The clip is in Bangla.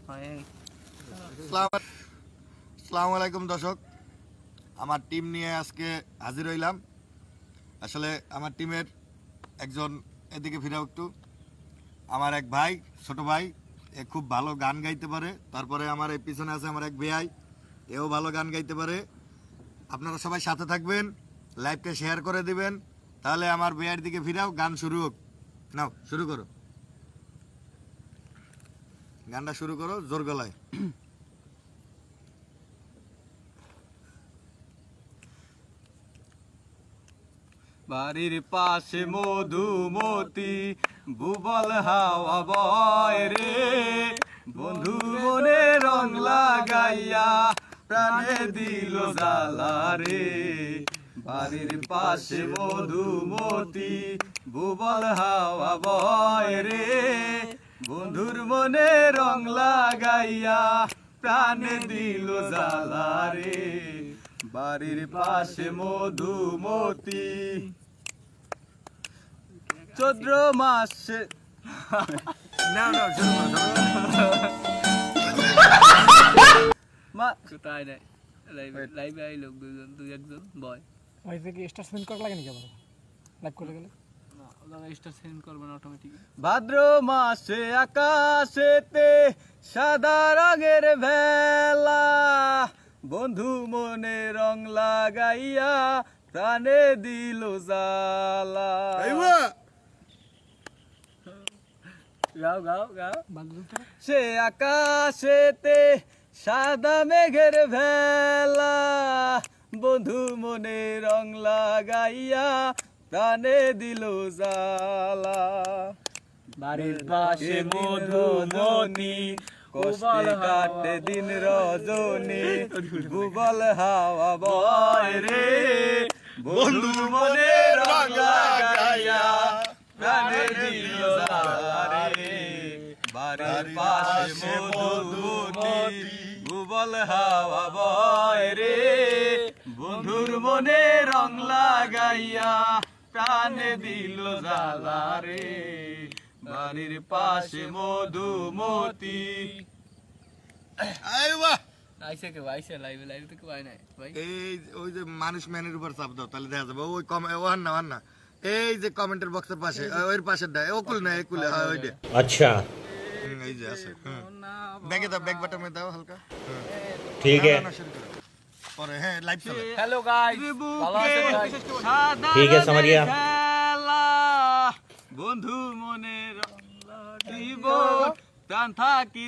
আসসালামু আলাইকুম দর্শক, আমার টিম নিয়ে আজকে হাজির হইলাম। আসলে আমার টিমের একজন, এদিকে ফিরাও একটু, আমার এক ভাই, ছোট ভাই, এ খুব ভালো গান গাইতে পারে। তারপরে আমার এই পিছনে আছে আমার এক ভাই, এও ভালো গান গাইতে পারে। আপনারা সবাই সাথে থাকবেন, লাইভটা শেয়ার করে দিবেন, তাহলে আমার ভাইয়ের দিকে ফিরাও, গান শুরু হোক। নাও শুরু করো, গানটা শুরু করো জোর গলায়। বাড়ির পাশে মধুমতি বুবল হাওয়া বয় রে, বন্ধু মনে রং লাগাইয়া প্রাণে দিল জ্বালা রে। বাড়ির পাশে মধুমতি বুবল হাওয়া বয় রে, বন্ধুর মনে রং লাগাইয়া প্রাণে দিল জ্বালা রে। বাড়ির পাশে মধুমতি চৈত্র মাসে কোথায় নাই লাইভে আই লোক দুই একজন বয় ওই থেকে স্টার সেন্ড করা লাগে নাকি আবার লাইভ করতে গেলে? না ওরা স্টার সেন্ড করবে না অটোমেটিক। ভাদ্র মাসে আকাশেতে সাদা রঙের ভেলা, বন্ধু মনে রং লাগাইয়া প্রাণে দিল জ্বালা। গাও গাও গাও সে আকাশেতে সাদা মেঘের ভেলা, বন্ধু মনে রং লাগাইয়া প্রাণে দিল জ্বালা। বাড়ির পাশে মধুমতি কষ্টে কাটে দিন রজনী, বুবল হাওয়া বয় রে, বন্ধু মনে রং লাগাইয়া প্রাণে দিল জ্বালা রে। বাড়ির পাশে মধুমতি বুবল হাওয়া বয় রে, বন্ধুর মনে রং লাগাইয়া প্রাণে দিল জ্বালা রে। বাড়ির পাশে মধুমতি। আইসে কেউ আইসে লাইভে তো কেউ আয় নাই ভাই। এই ওই যে মানুষ ম্যানের উপর চাপ দাও, তাহলে দেখা যাবে। ওই ওহান না, এই যে কমেন্টের বক্সের পাশে, ওই পাশের দা, ওকুল না একুলে, হ্যাঁ ওইটা। अच्छा এই যে আছে, ব্যাগে দাও, ব্যাগ বাটমে দাও হালকা। ठीक है না, শুরু করো। পরে হ্যাঁ লাইভ চলে। হ্যালো গাইস, ভালো আছেন গাইস? ठीक है समरिया বন্ধু মনে রং লাগিব প্রাণ থাকি